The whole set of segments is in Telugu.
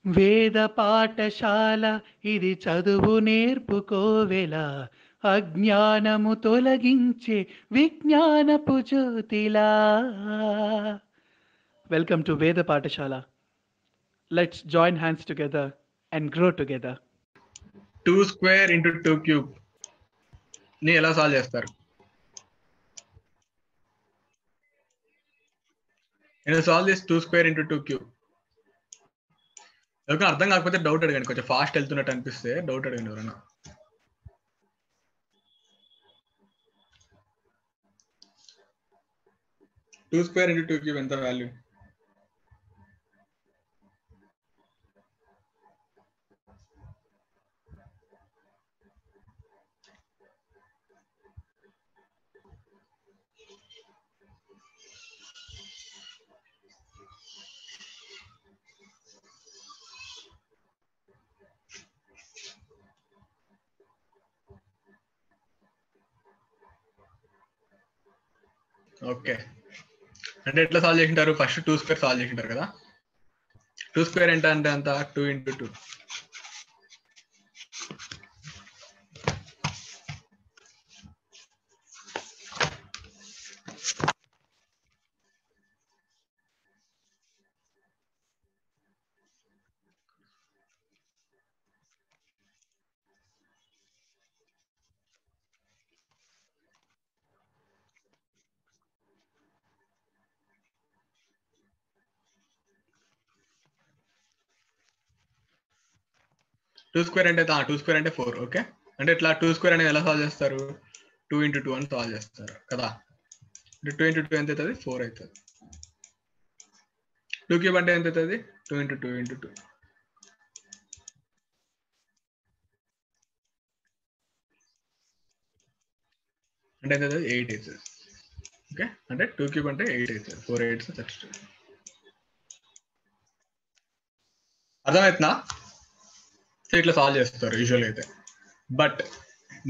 వేద పాఠశాల ఇది చదువు నేర్పుకోవెలా అజ్ఞానము తొలగించే విజ్ఞానపు జ్యోతిలా. వెల్కమ్ టు వేద పాఠశాల. Let's join hands together and grow together. 2 square into 2 cube ని ఎలా సాల్వ్ చేస్తారు? నేను సాల్వ్ చేసి 2 స్క్వేర్ ఇంటూ 2 క్యూబ్. ఎవరికైనా అర్థం కాకపోతే డౌట్ అడగండి. కొంచెం ఫాస్ట్ వెళ్తున్నట్టు అనిపిస్తే డౌట్ అడగండి ఎవరైనా. 2 స్క్వేర్ ఇంటూ 2 క్యూబ్ ఎంత వాల్యూ? ఓకే, అంటే ఎట్లా సాల్వ్ చేసింటారు? ఫస్ట్ 2 స్క్వేర్ సాల్వ్ చేసింటారు కదా. 2 స్క్వేర్ అంటే అంత 2 ఇంటూ 2. టూ స్క్వేర్ అంటే 4. ఓకే, అంటే ఇట్లా 2 స్క్వేర్ అనేది ఎలా సాల్వ్ చేస్తారు? 2 ఇంటూ 2 అని సాల్వ్ చేస్తారు కదా. అంటే 2 ఇంటూ 2 ఎంత అవుతుంది? 4 అవుతుంది. 2 క్యూబ్ అంటే ఎంత అవుతుంది? 2 ఇంటూ 2 ఇంటూ 2 అంటే ఎంత అవుతుంది? 8 అవుతుంది. ఓకే, అంటే 2 క్యూబ్ అంటే 8 అవుతుంది. 4 8 32. అర్థమవుతుందా? సో ఇట్లా సాల్వ్ చేస్తారు యూజువల్ అయితే. బట్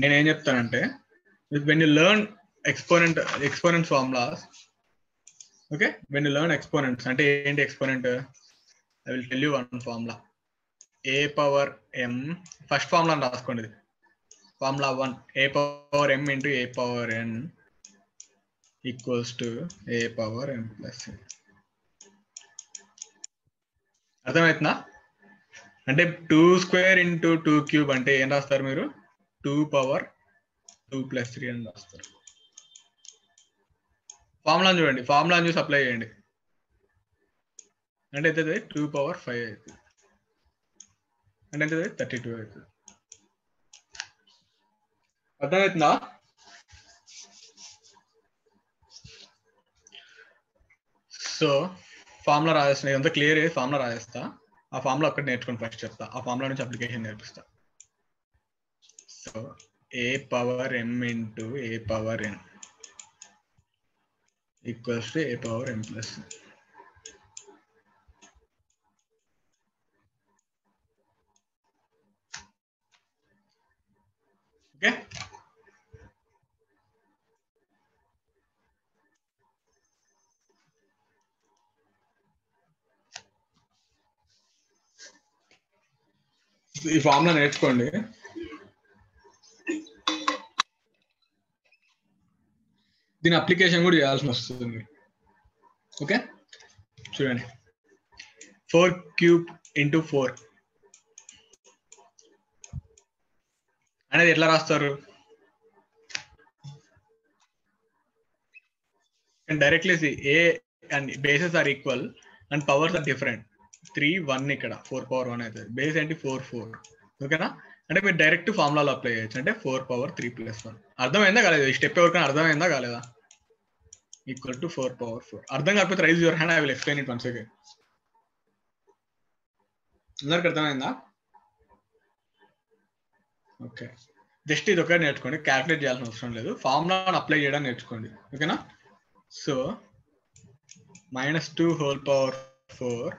నేనేం చెప్తానంటే, when you learn exponent formulas, okay, when you learn exponents అంటే ఏంటి exponent? I will tell you one formula. A power M, first formula రాసుకోండి. Formula 1, A power M into A power N equals to A power M plus N. అర్థమవుతుందా? అంటే 2 స్క్వేర్ ఇంటూ 2 క్యూబ్ అంటే ఏం రాస్తారు మీరు? 2 పవర్ 2 ప్లస్ 3 అని రాస్తారు. ఫార్ములా చూడండి, ఫార్ములా చూసి అప్లై చేయండి. అంటే ఎంత అవుతుంది? 2 పవర్ 5 అవుతుంది. అంటే ఎంత అవుతుంది? 32 అవుతుంది. అర్థమవుతుందా? సో ఫార్ములా రాసేసిన ఇదంతా క్లియర్ అయ్యి ఫార్ములా రాసేస్తా. ఆ ఫార్ములా ఒక్కటి నేర్చుకుని ఫస్ట్ చెప్తా. ఆ ఫార్ములా నుంచి అప్లికేషన్ నేర్పిస్తా. So A power M into A power N equals to A power M plus. Okay, ఈ ఫార్ములా నేర్చుకోండి. దీని అప్లికేషన్ కూడా చేయాల్సి వస్తుంది. ఓకే, చూడండి. 4 క్యూబ్ ఇంటూ 4 అనేది ఎట్లా రాస్తారు? Directly A and bases are equal and powers are different. 3 1 ఇక్కడ 4 పవర్ 1 అవుతుంది. బేస్ ఏంటి? 4 4. ఓకేనా? అంటే మీరు డైరెక్ట్ ఫార్ములాలో అప్లై చేయొచ్చు. అంటే 4 పవర్ 3 ప్లస్ 1. అర్థమైందా కాలేదు? ఈ స్టెప్ ఎవరికైనా అర్థమైందా కాలేదా? Equal to 4 power 4. అర్థం కాకపోతే rise your hand, I will explain it once again. అందరికి అర్థమైందా? ఓకే, జస్ట్ ఇది ఒకటి నేర్చుకోండి, క్యాల్కులేట్ చేయాల్సిన అవసరం లేదు. ఫార్ములాను అప్లై చేయడం నేర్చుకోండి. ఓకేనా? So -2 whole power 4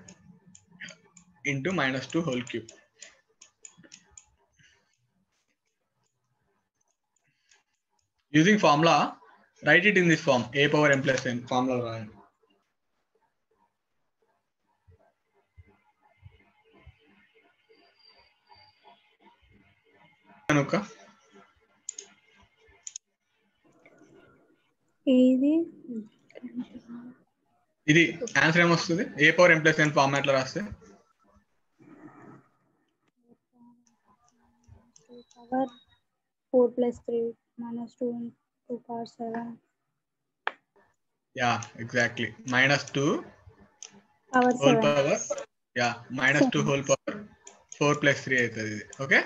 into -2 whole cube. Using formula, write it in this form, a power m plus n. Formula రాయండి. అనుక ఇది ఆన్సర్ ఏమొస్తుంది? a power m plus n format లో రాస్తే power 4 plus 3 minus 2 power 7. Yeah, exactly. -2 Power whole 7. power. Yeah, -2 whole power 4 plus 3 అవుతుంది ఇది. ఓకే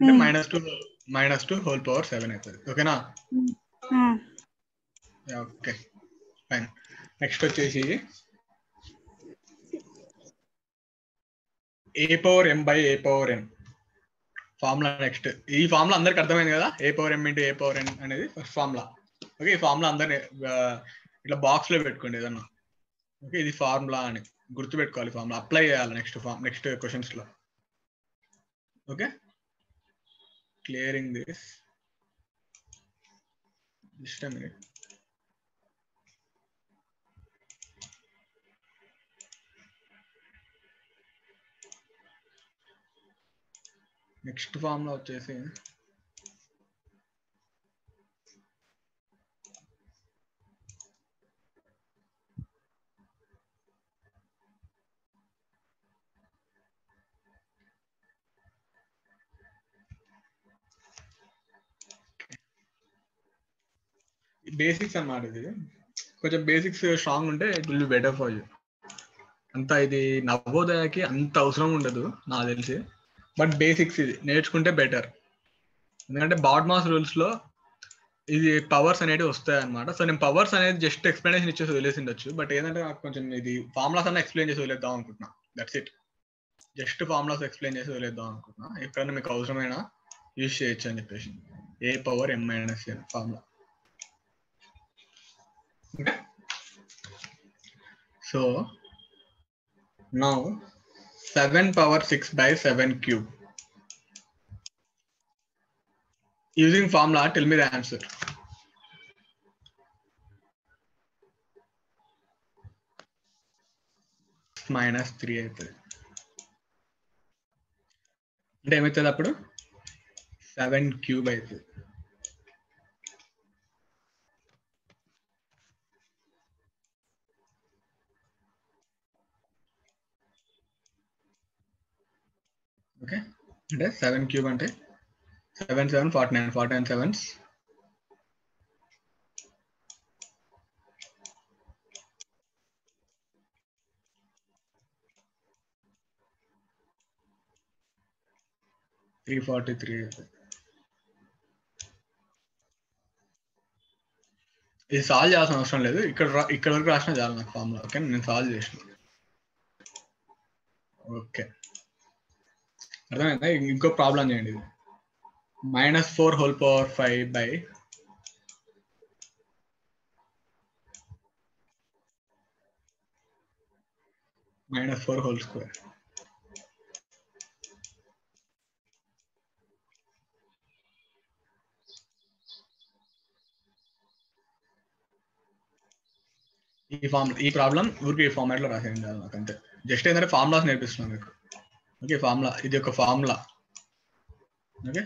అంటే -2 whole power 7 అవుతుంది. ఓకేనా? Okay fine. నెక్స్ట్ వచ్చేసి a power m by a power n formula. Next ఈ ఫార్ములా అందరికి అర్థమైంది కదా, a power m into a power n అనేది ఫస్ట్ ఫార్ములా. ఓకే, ఈ ఫార్ములా అందరినీ ఇట్లా బాక్స్ లో పెట్టుకోండి ఏదన్నా. ఓకే, ఇది ఫార్ములా అని గుర్తుపెట్టుకోవాలి. ఫార్ములా అప్లై చేయాలి నెక్స్ట్ క్వశ్చన్స్ లో. Okay, clearing this just a minute. Next formula వచ్చేసి బేసిక్స్ అన్నమాట. ఇది కొంచెం బేసిక్స్ స్ట్రాంగ్ ఉంటే it will be better for you. అంతా ఇది నవోదయకి అంత అవసరం ఉండదు నాకు తెలిసి, బట్ బేసిక్స్ ఇది నేర్చుకుంటే బెటర్. ఎందుకంటే బాడ్మాస్ రూల్స్ లో ఇది పవర్స్ అనేవి వస్తాయి అనమాట. సో నేను పవర్స్ అనేది జస్ట్ ఎక్స్ప్లెనేషన్ ఇచ్చేసి వదిలేసి ఉండొచ్చు, బట్ ఏంటంటే నాకు కొంచెం ఇది ఫార్ములాస్ అన్న ఎక్స్ప్లెయిన్ చేసి వదిలేద్దాం అనుకుంటున్నా. That's it, just formulas explain చేసి వదిలేద్దాం అనుకుంటున్నా. ఎక్కడన్నా మీకు అవసరమైన యూజ్ చేయొచ్చు అని చెప్పేసి. a power m minus n formula. So now 7 power 6 by 7 cube. Using formula, tell me the answer. -3 అవుతుంది. అంటే ఏమవుతుంది అప్పుడు? 7 క్యూబ్ అవుతుంది. ఓకే, అంటే 7 క్యూబ్ అంటే 7 7 49 49 7s 343 అవుతుంది. ఇది సాల్వ్ చేయాల్సిన అవసరం లేదు, ఇక్కడ వరకు రాసిన చాలు నాకు ఫార్ములా. ఓకే, నేను సాల్వ్ చేసిన. ఓకే, అర్థమైందా? ఇంకో ప్రాబ్లం చేయండి. ఇది -4 whole power 5 by -4 whole square. ఈ ప్రాబ్లం ఊరికి ఈ ఫార్మాట్ లో రాసేయండి చాలు నాకు, అంతే. జస్ట్ ఏంటంటే ఫార్ములాస్ నేర్పిస్తున్నాను మీకు. ఓకే, ఫార్ములా, ఇది ఒక ఫార్ములా. Okay,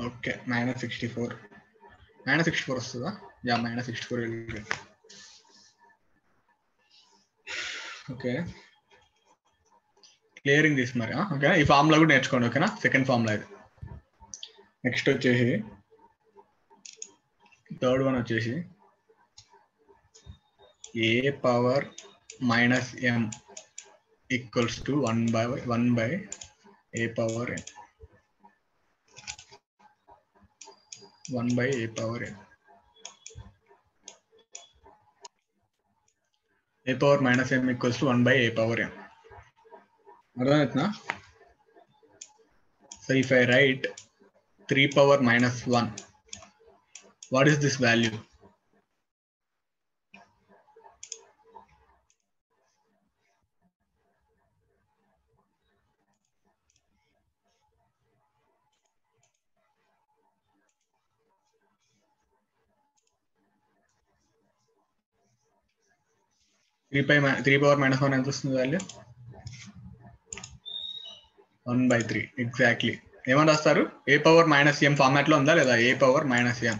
okay. -64 వస్తుందా? యా, -64. ఓకే, క్లియరింగ్ దిస్ మరి. ఓకే, ఈ ఫార్ములా కూడా నేర్చుకోండి. ఓకేనా, సెకండ్ ఫార్ములా ఇది. నెక్స్ట్ వచ్చేసి థర్డ్ వన్ వచ్చేసి a power -m equals to 1 by a power n. 1 by a power n. a power -m equals to 1 by a power n. అర్థమవుతుందా? So if I right 3 power -1, what is this value? 3 power minus 1 ఎంత వస్తుంది వాల్యూ? 1/3 ఎగ్జాక్ట్లీ. ఏమని రాస్తారు? ఏ పవర్ మైనస్ ఎం ఫార్మాట్ లో ఉందా లేదా? ఏ పవర్ మైనస్ ఎం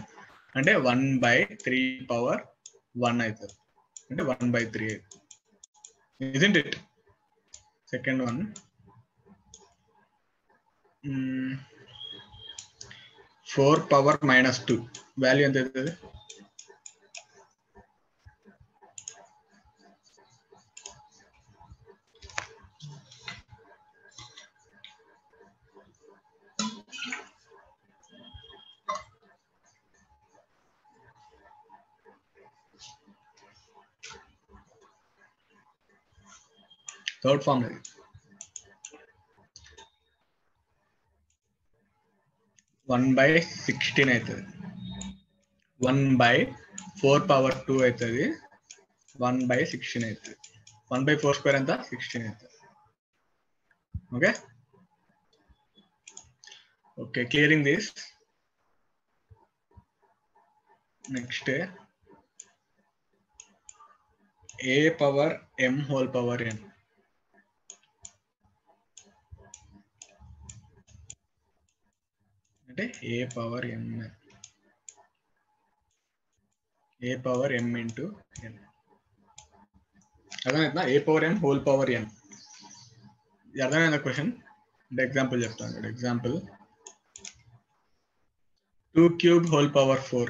అంటే 1/3 పవర్ 1 అవుతుంది, అంటే 1/3 అవుతుంది. Isn't it? Second one 4 power minus 2 value ఎంత అవుతుంది? థర్డ్ ఫార్మ్ అది 1/16 అవుతుంది. 1/4 పవర్ 2 అవుతుంది. 1/16 అవుతుంది. 1/4 స్క్వేర్ ఎంత? 16 అవుతుంది. Okay okay, clearing this. Next A power M whole power N అంటే A power M, A power M into N. అర్థమైందా? A power M whole power N. అర్థమైందా క్వశ్చన్? అంటే ఎగ్జాంపుల్ చెప్తాను. ఎగ్జాంపుల్ 2 క్యూబ్ హోల్ పవర్ 4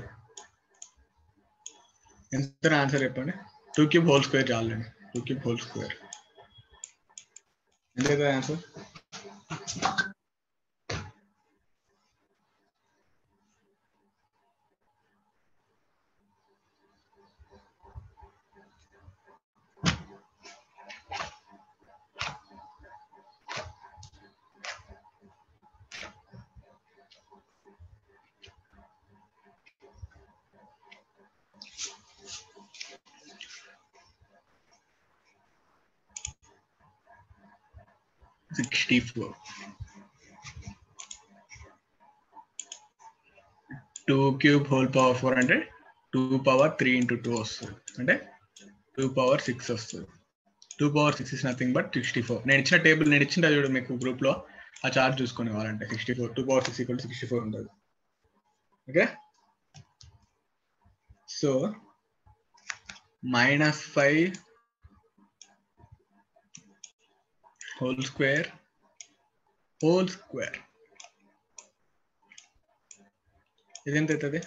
ఎంత ఆన్సర్ చెప్పండి? 2 క్యూబ్ హోల్ స్క్వేర్ చాలండి. 2 క్యూబ్ హోల్ స్క్వేర్ ఎంత అవుతుంది ఆన్సర్? $64. 2 క్యూబ్ హోల్ పవర్ 4 అంటే 2 పవర్ 3 ఇంటూ 2 వస్తుంది, అంటే 2 పవర్ 6 వస్తుంది. 2 పవర్ 6 ఇస్ నథింగ్ బట్ 64. నేను ఇచ్చిన టేబుల్ నేను ఇచ్చిన చూడు మీకు గ్రూప్ లో, ఆ చార్ట్ చూసుకునే వాళ్ళంటే 64. 2 పవర్ 6 = 64 ఉంటుంది. ఓకే, సో -5 హోల్ స్క్వేర్ ఇది ఎంత అవుతుంది?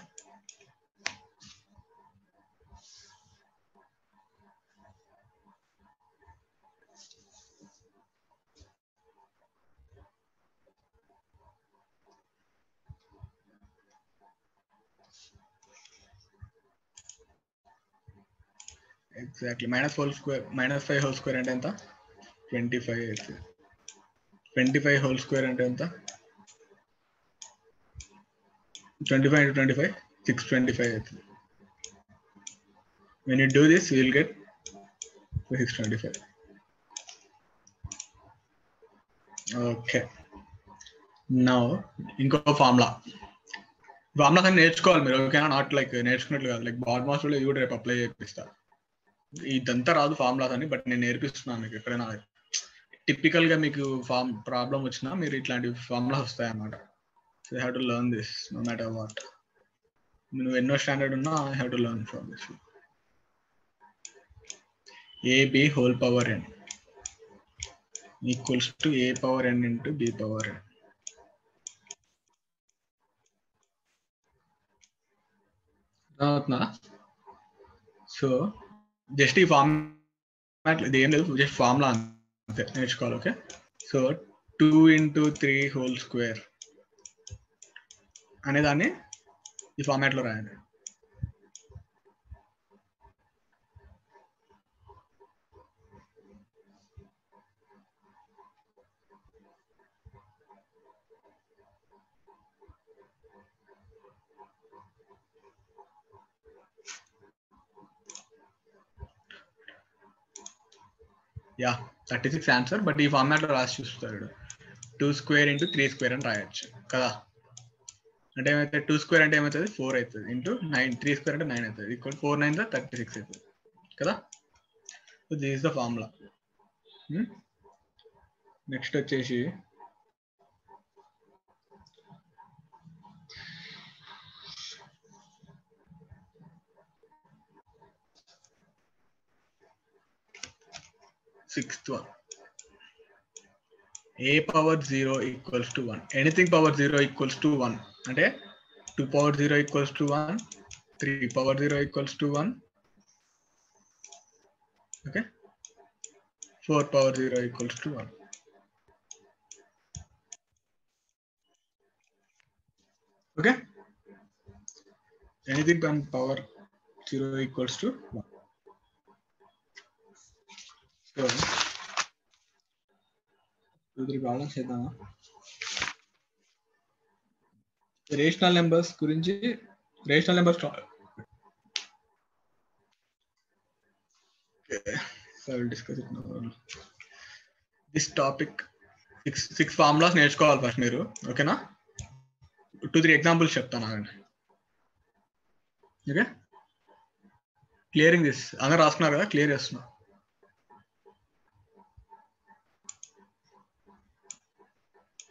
ఎగ్జాక్ట్లీ -5 హోల్ స్క్వేర్ అంటే ఎంత? 25 అవుతుంది. 25 హోల్ స్క్వేర్ అంటే ఎంత? 25 into 25 625 అవుతుంది. When you do this, you will get 625. Okay. Now, ఇంకో ఫార్ములా కానీ నేర్చుకోవాలి మీరు. ఓకేనా? నాట్ లైక్ నేర్చుకున్నట్లు కాదు, లైక్ బాడ్ మాస్టర్లో ఇది కూడా రేపు అప్లై చేపిస్తా. ఇదంతా రాదు ఫార్ములాస్ అని, బట్ నేను నేర్పిస్తున్నాను మీకు. ఎక్కడైనా టిపికల్ గా మీకు ప్రాబ్లం వచ్చినా మీరు ఇట్లాంటి ఫార్ములాస్ వస్తాయి అన్నమాట. So you have to learn this no matter what. నువ్వు ఎన్నో స్టాండర్డ్ ఉన్నా I have to learn from this. AB whole power n equals to A power n into B power n. So just ఈ ఫార్మాట్ ఇది ఏం లేదు, జస్ట్ ఫార్ములా అంతే నేర్చుకోవాలి. Okay, so 2 into 3 whole square అనేదాన్ని ఈ ఫార్మాట్లో రాయండి. యా 36 ఆన్సర్, బట్ ఈ ఫార్మాట్లో రాసి చూస్తాడు. 2 స్క్వేర్ ఇంటూ 3 స్క్వేర్ అని రాయొచ్చు కదా. అంటే ఏమైతే 2 స్క్వేర్ అంటే ఏమవుతుంది? 4 అవుతుంది. ఇంటూ 9 3 స్క్వేర్ అంటే 9 అవుతుంది. ఈక్వల్ 4 9 36 అవుతుంది కదా. So this is the formula. Next వచ్చేసి sixth one, a power 0 equals to 1. Anything power 0 equals to 1. అంటే 2 power 0 equals to 1, 3 power 0 equals to 1, okay, 4 power 0 equals to 1. Okay, anything power 0 equals to 1. So problems చేద్దామా? రేషనల్ నెంబర్స్ గురించి, rational numbers discuss this topic. Six formulas నేర్చుకోవాలి ఫస్ట్ మీరు, ఓకేనా? 2-3 ఎగ్జాంపుల్స్ చెప్తాను అండి. Okay, clearing this. అందరూ రాసుకున్నారు కదా, క్లియర్ చేస్తున్నా.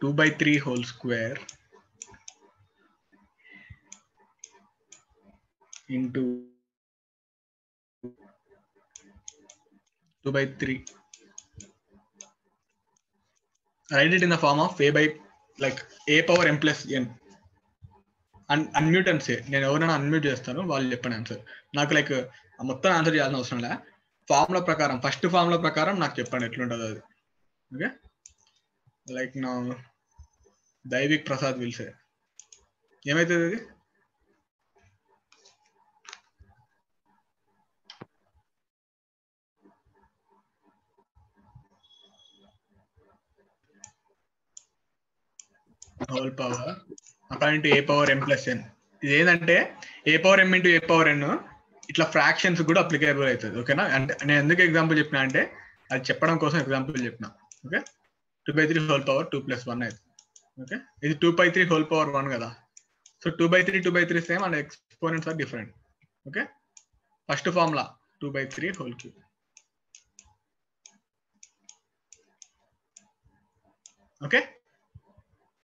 Two by 3 whole square into 2 by 3. Write it in the form of a by like a power m plus n. Unmute అని సే, నేను ఎవరైనా అన్మ్యూట్ చేస్తాను, వాళ్ళు చెప్పండి ఆన్సర్. నాకు లైక్ మొత్తం ఆన్సర్ చేయాల్సిన అవసరం లే, ఫార్ములా ప్రకారం, ఫస్ట్ ఫార్ములా ప్రకారం నాకు చెప్పండి ఎట్లుంటుంది అది. ఓకే, లైక్ నా దైవిక్ ప్రసాద్ విల్సే ఏమైతుంది ఇది? Whole power according to A power M plus N. ఇది ఏంటంటే A power M into A power N ఇట్లా ఫ్రాక్షన్స్ కూడా అప్లికేబుల్ అవుతుంది. ఓకేనా? అంటే నేను ఎందుకు ఎగ్జాంపుల్ చెప్పిన అంటే అది చెప్పడం కోసం ఎగ్జాంపుల్ చెప్పిన. ఓకే, 2/3 హోల్ పవర్ 2 + 1 అవుతుంది. ఓకే, ఇది 2/3 హోల్ పవర్ 1 కదా. So 2/3 same and exponents are different. Okay, first formula 2/3 whole cube. Okay,